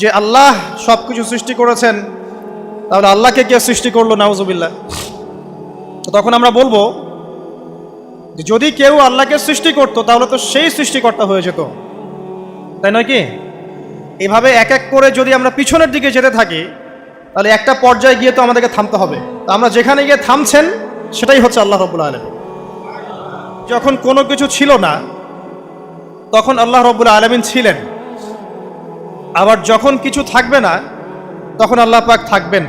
যে আল্লাহ সব কিছু সৃষ্টি করেছেন, তাহলে আল্লাহকে কে সৃষ্টি করলো নাউজুবিল্লাহ? তো তখন আমরা বলবো যে যদি কেউ আল্লাহকে সৃষ্টি করতো তাহলে তো সেই সৃষ্টিকর্তা হয়ে যেত, তাই নয় কি? এভাবে এক এক করে যদি আমরা পিছনের দিকে যেতে থাকি তাহলে একটা পর্যায়ে গিয়ে তো আমাদেরকে থামতে হবে। তো আমরা যেখানে গিয়ে থামছেন সেটাই হচ্ছে আল্লাহ রাব্বুল আলামিন। যখন কোনো কিছু ছিল না তখন আল্লাহ রাব্বুল আলামিন ছিলেন, আবার যখন কিছু থাকবে না তখন আল্লাহ পাক থাকবেন।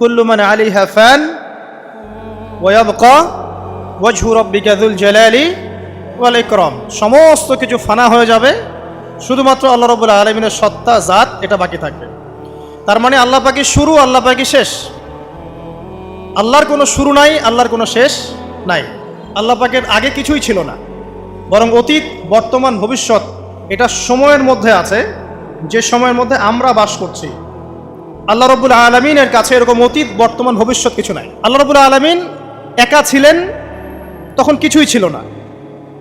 কুল্লু মান আলাইহা ফান ওয়া ইয়াবকা ওয়াজহু রাব্বিকা যুল জালালি ওয়াল ইকরাম। সমস্ত কিছু ফানা হয়ে যাবে, শুধুমাত্র আল্লাহ রাব্বুল আলামিনের সত্তা জাত এটা বাকি থাকবে। তার মানে আল্লাহ পাকই শুরু, আল্লাহ পাকই শেষ। আল্লাহর কোনো শুরু নাই, আল্লাহর কোনো শেষ নাই। আল্লাহ পাকের আগে কিছুই ছিল না, বরং অতীত, বর্তমান, ভবিষ্যৎ এটা সময়ের মধ্যে আছে, যে সময়ের মধ্যে আমরা বাস করছি। আল্লাহ রাব্বুল আলামিনের কাছে এরকম অতীত, বর্তমান, ভবিষ্যৎ কিছু নাই। আল্লাহ রাব্বুল আলামিন একা ছিলেন, তখন কিছুই ছিল না।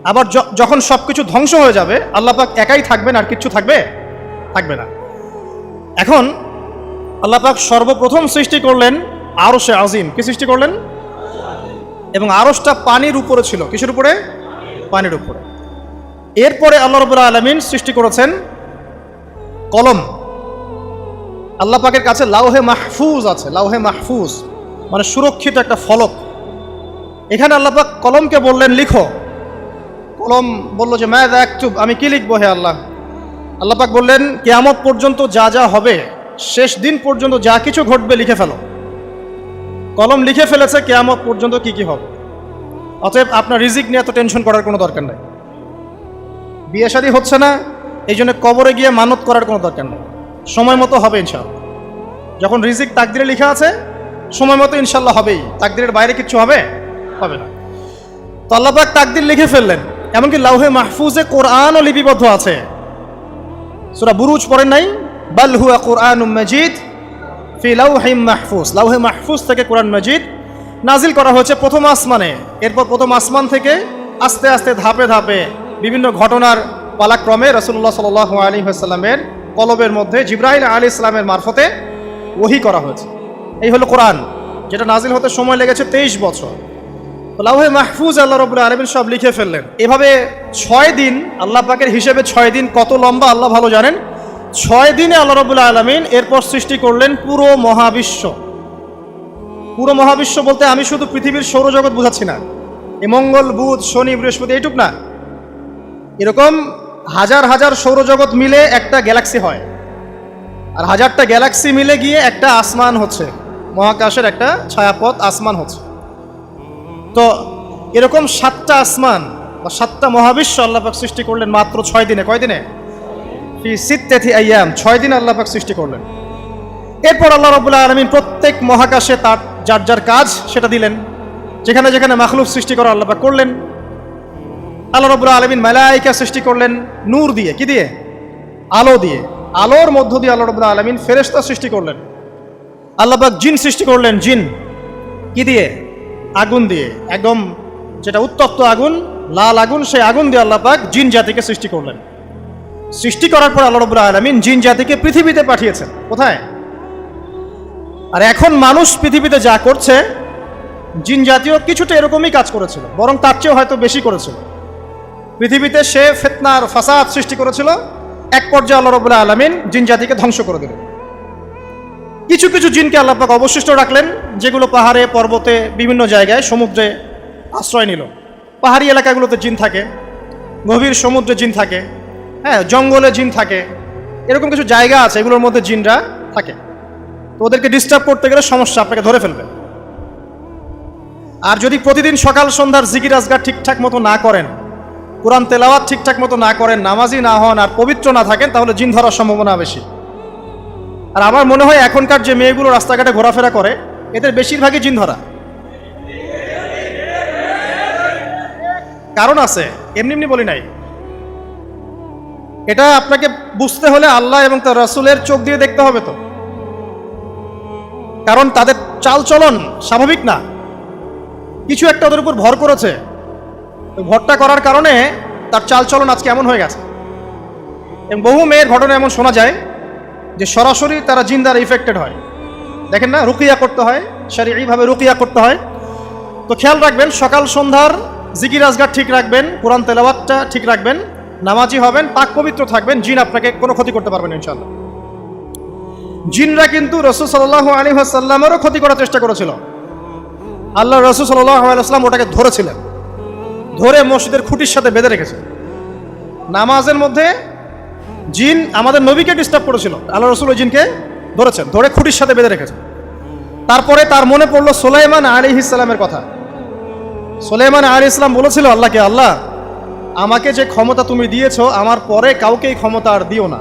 আবার যখন সব কিছু ধ্বংস হয়ে যাবে আল্লাহ পাক একাই থাকবেন, আর কিচ্ছু থাকবে না। এখন আল্লাহ পাক সর্বপ্রথম সৃষ্টি করলেন আরশে আজিম। কি সৃষ্টি করলেন? এবং আরশটা পানির উপরে ছিল। কিসের উপরে? পানির উপরে। এরপরে আল্লাহ রাব্বুল আলামিন সৃষ্টি করেছেন কলম। আল্লাহ পাকের কাছে লাউহে মাহফুজ আছে। লাউহে মাহফুজ মানে সুরক্ষিত একটা ফলক। এখানে আল্লাহ পাক কলমকে বললেন লিখো। কলম বলল যে মাযা আকতুব, আমি কি লিখবো হে আল্লাহ? আল্লাহ পাক বললেন কিয়ামত পর্যন্ত যা যা হবে, শেষ দিন পর্যন্ত যা কিছু ঘটবে লিখে ফেলো। কলম লিখে ফেলেছে কিয়ামত পর্যন্ত কি কি হবে। অতএব আপনার রিজিক নিয়ে এত টেনশন করার কোনো দরকার নাই। বিয়ে শাদী হচ্ছে না, এই জন্য কবরে গিয়ে মানত করার কোনো দরকার নেই। সময় মতো হবে ইনশাআল্লাহ। যখন রিজিক তাকদিরে লেখা আছে সময় মতো ইনশাআল্লাহ হবেই। তাকদিরের বাইরে কিচ্ছু হবে না। তো আল্লাহ পাক তাকদির লিখে ফেললেন। এমনকি লাউহে মাহফুজে কোরআনও লিপিবদ্ধ আছে। সূরা বুরুজ পড়েন নাই? বাল হুয়া কুরআনুম মাজিদ ফি লাউহিম মাহফুজ। লাউহে মাহফুজ থেকে কোরআন মাজিদ নাজিল করা হয়েছে প্রথম আসমানে। এরপর প্রথম আসমান থেকে আস্তে আস্তে ধাপে ধাপে বিভিন্ন ঘটনার পালাক্রমে রাসূলুল্লাহ সাল্লাল্লাহু আলাইহি ওয়াসাল্লামের কলবের মধ্যে জিবরাইল আলাইহিস সালামের মারফতে ওহী করা হয়েছে। এই হলো কোরআন, যেটা নাজিল হতে সময় লেগেছে 23 বছর। লাউহে মাহফুজ আল্লাহ রাব্বুল আলামিন সব লিখে ফেললেন। এভাবে 6 দিন, আল্লাহ পাকের হিসেবে 6 দিন কত লম্বা আল্লাহ ভালো জানেন। 6 দিনে আল্লাহ রাব্বুল আলামিন এরপর সৃষ্টি করলেন পুরো মহাবিশ্ব। পুরো মহাবিশ্ব বলতে আমি শুধু পৃথিবীর সৌরজগৎ বোঝাচ্ছি না। এই মঙ্গল, বুধ, শনি, বৃহস্পতি এইটুক না, এরকম হাজার হাজার সৌরজগৎ মিলে একটা গ্যালাক্সি হয়, আর হাজারটা গ্যালাক্সি মিলে গিয়ে একটা আসমান হচ্ছে, মহাকাশের একটা ছায়াপথ আসমান হচ্ছে। তো এরকম 7টা আসমান বা 7টা মহাবিশ্ব আল্লাহ পাক সৃষ্টি করলেন মাত্র 6 দিনে। কয় দিনে? ফি সিত্তাতি আইয়াম, 6 দিনে আল্লাহ পাক সৃষ্টি করলেন। এরপর আল্লাহ রাব্বুল আলামিন প্রত্যেক মহাকাশে তার যার যার কাজ সেটা দিলেন। যেখানে যেখানে মাখলুক সৃষ্টি করা আল্লাহ পাক করলেন। আল্লাহ রাব্বুল আলামিন মালায়েকা সৃষ্টি করলেন নূর দিয়ে। কি দিয়ে? আলো দিয়ে। আলোর মধ্য দিয়ে আল্লাহ রাব্বুল আলামিন ফেরেশতা সৃষ্টি করলেন। আল্লাহ পাক জিন সৃষ্টি করলেন। জিন কি দিয়ে? আগুন দিয়ে। একদম যেটা উত্তপ্ত আগুন, লাল আগুন, সেই আগুন দিয়ে আল্লাহ পাক জিন জাতিকে সৃষ্টি করলেন। সৃষ্টি করার পর আল্লাহ রাব্বুল আলামিন জিন জাতিকে পৃথিবীতে পাঠিয়েছেন। কোথায়? আর এখন মানুষ পৃথিবীতে যা করছে, জিন জাতীয় কিছুটা এরকমই কাজ করেছিল, বরং তার চেয়েও হয়তো বেশি করেছিল। পৃথিবীতে সে ফিতনার ফাসাদ সৃষ্টি করেছিল। এক পর্যায়ে আল্লাহ রাব্বুল আলামিন জিন জাতিকে ধ্বংস করে দিলেন। কিছু কিছু জিনকে আল্লাহ পাক অবশিষ্ট রাখলেন, যেগুলো পাহাড়ে, পর্বতে, বিভিন্ন জায়গায়, সমুদ্রে আশ্রয় নিল। পাহাড়ি এলাকাগুলোতে জিন থাকে, গভীর সমুদ্রে জিন থাকে, হ্যাঁ, জঙ্গলে জিন থাকে। এরকম কিছু জায়গা আছে এগুলোর মধ্যে জিনরা থাকে। তো ওদেরকে ডিস্টার্ব করতে গেলে সমস্যা, আপনাকে ধরে ফেলবে। আর যদি প্রতিদিন সকাল সন্ধ্যার জিকির আজগার ঠিকঠাক মতো না করেন, কোরআন তেলাওয়াত ঠিকঠাক মতো না করেন, নামাজি না হন, আর পবিত্র না থাকেন, তাহলে জিন ধরার সম্ভাবনা বেশি। আর আমার মনে হয় এখনকার যে মেয়েগুলো রাস্তাঘাটে ঘোরাফেরা করে, এদের বেশিরভাগই জিন ধরা। কারণ আছে, এমনি এমনি বলি নাই। এটা আপনাকে বুঝতে হলে আল্লাহ এবং তার রাসূলের চোখ দিয়ে দেখতে হবে। তো কারণ তাদের চালচলন স্বাভাবিক না, কিছু একটা ওদের উপর ভর করেছে। ভরটা করার কারণে তার চালচলন আজকে এমন হয়ে গেছে। এবং বহু মেয়ের ঘটনা এমন শোনা যায় যে সরাসরি তারা জিন দ্বারা ইফেক্টেড হয়। দেখেন না, রুকিয়া করতে হয়, শারীরিকভাবে রুকিয়া করতে হয়। তো খেয়াল রাখবেন, সকাল সন্ধ্যার জিকির আজগার ঠিক রাখবেন, কোরআন তেলাওয়াতটা ঠিক রাখবেন, নামাজি হবেন, পাক পবিত্র থাকবেন, জিন আপনাকে কোনো ক্ষতি করতে পারবেন ইনশাআল্লাহ। জিনরা কিন্তু রাসূল সাল্লাল্লাহু আলাইহি ওয়াসাল্লামেরও ক্ষতি করার চেষ্টা করেছিল। আল্লাহ রাসূল সাল্লাল্লাহু আলাইহি ওয়াসাল্লাম ওটাকে ধরেছিলেন, ধরে মসজিদের খুঁটির সাথে বেঁধে রেখেছে। নামাজের মধ্যে জিন আমাদের নবীকে ডিস্টার্ব করেছিল, আল্লাহ রাসূল ওই জিনকে ধরেছেন, ধরে খুঁটির সাথে বেঁধে রেখেছেন। তারপরে তার মনে পড়লো সুলাইমান আলাইহিস সালামের কথা। সুলাইমান আলাইহিস সালাম বলেছিল আল্লাহকে, আল্লাহ আমাকে যে ক্ষমতা তুমি দিয়েছো, আমার পরে কাউকে এই ক্ষমতা আর দিও না।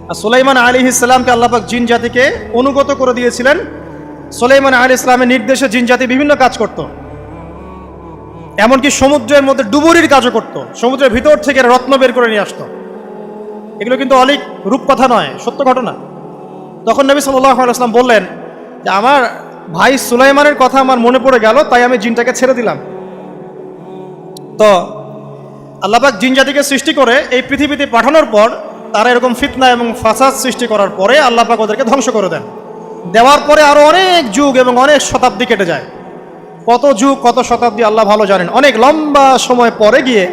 আর সুলাইমান আলাইহিস সালামকে আল্লাহ পাক জিন জাতিকে অনুগত করে দিয়েছিলেন। সুলাইমান আলাইহিস সালামের নির্দেশে জিন জাতি বিভিন্ন কাজ করত, এমনকি সমুদ্রের মধ্যে ডুবুরির কাজও করত, সমুদ্রের ভিতর থেকে রত্ন বের করে নিয়ে আসতো। এগুলো কিন্তু অলিক রূপকথা নয়, সত্য ঘটনা। তখন নবী সাল্লাল্লাহু আলাইহি ওয়াসাল্লাম বললেন যে আমার ভাই সুলাইমানের কথা আমার মনে পড়ে গেল, তাই আমি জিনটাকে ছেড়ে দিলাম। তো আল্লাহ পাক জিন জাতিকে সৃষ্টি করে এই পৃথিবীতে পাঠানোর পর তারা এরকম ফিতনা এবং ফাসাদ সৃষ্টি করার পরে আল্লাহ পাক ওদেরকে ধ্বংস করে দেন। দেওয়ার পরে আরো অনেক যুগ এবং অনেক শতাব্দী কেটে যায়। কত যুগ কত শতাব্দী আল্লাহ ভালো জানেন। অনেক লম্বা সময় পরে গিয়ে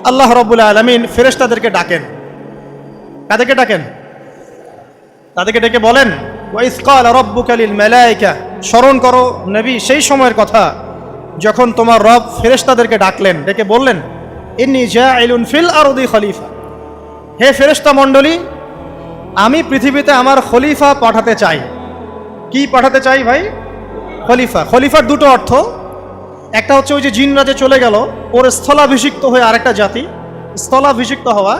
আল্লাহ রাব্বুল আলামিন ফেরেশতাদেরকে ডাকেন। কাদেরকে ডাকেন? তাদেরকে ডেকে বলেন, ওয়াইজ ক্বালা রাব্বুকা লিল মালায়েকা, স্মরণ করো নবী সেই সময়ের কথা যখন তোমার রব ফেরেশতাদেরকে ডাকলেন, ডেকে বললেন, ইন্নী জাইলুন ফিল আরদি খলিফা, হে ফেরেশতা মণ্ডলী, আমি পৃথিবীতে আমার খলিফা পাঠাতে চাই। কি পাঠাতে চাই ভাই? খলিফা। খলিফার দুটো অর্থ, একটা হচ্ছে ওই যে জিনরা যে চলে গেল, ওর স্থলাভিষিক্ত হয়ে আরেকটা জাতি, স্থলাভিষিক্ত হওয়া।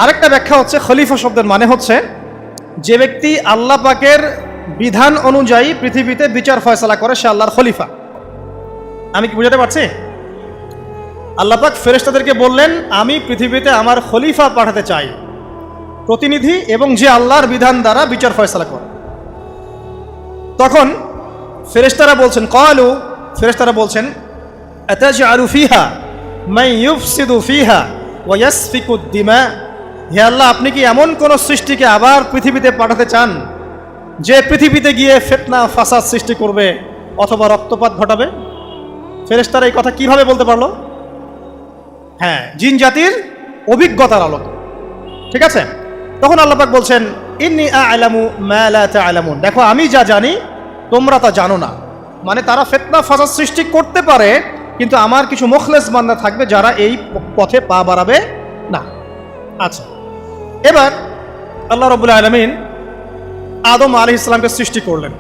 আরেকটা ব্যাখ্যা হচ্ছে খলিফা শব্দের মানে হচ্ছে যে ব্যক্তি আল্লাহ পাকের বিধান অনুযায়ী পৃথিবীতে বিচার ফয়সালা করে, সে আল্লাহর খলিফা। আমি কি বুঝাতে পারছি? আল্লাহ পাক ফেরেশতাদেরকে বললেন, আমি পৃথিবীতে আমার খলিফা পাঠাতে চাই, প্রতিনিধি, এবং যে আল্লাহর বিধান দ্বারা বিচার ফয়সালা করে। তখন ফেরেশতারা বলছেন, ক্বালু, ফেরেশতারা বলছেন, আতাজআলু ফিহা মান ইউফসিদু ফিহা ওয়া ইয়াসফিকুদ দিমা, হে আল্লাহ আপনি কি এমন কোন সৃষ্টিকে আবার পৃথিবীতে পাঠাতে চান যে পৃথিবীতে গিয়ে ফিতনা ফাসাদ সৃষ্টি করবে অথবা রক্তপাত ঘটাবে? ফেরেশতারা এই কথা কিভাবে বলতে পারলো? হ্যাঁ, জিন জাতির অভিজ্ঞতার আলোকে। ঠিক আছে? তখন আল্লাহ পাক বলছেন, ইন্নী আ'লামু মা লা তা'লামুন, দেখো আমি যা জানি তোমরা তা জানো না। মানে তারা ফিতনা ফাসাদ সৃষ্টি করতে পারে, কিন্তু আমার কিছু মুখলেস বান্দা থাকবে যারা এই পথে পা বাড়াবে না। আচ্ছা, এবার আল্লাহ রাব্বুল আলামিন আদম আলাইহিস সালামকে সৃষ্টি করলেন।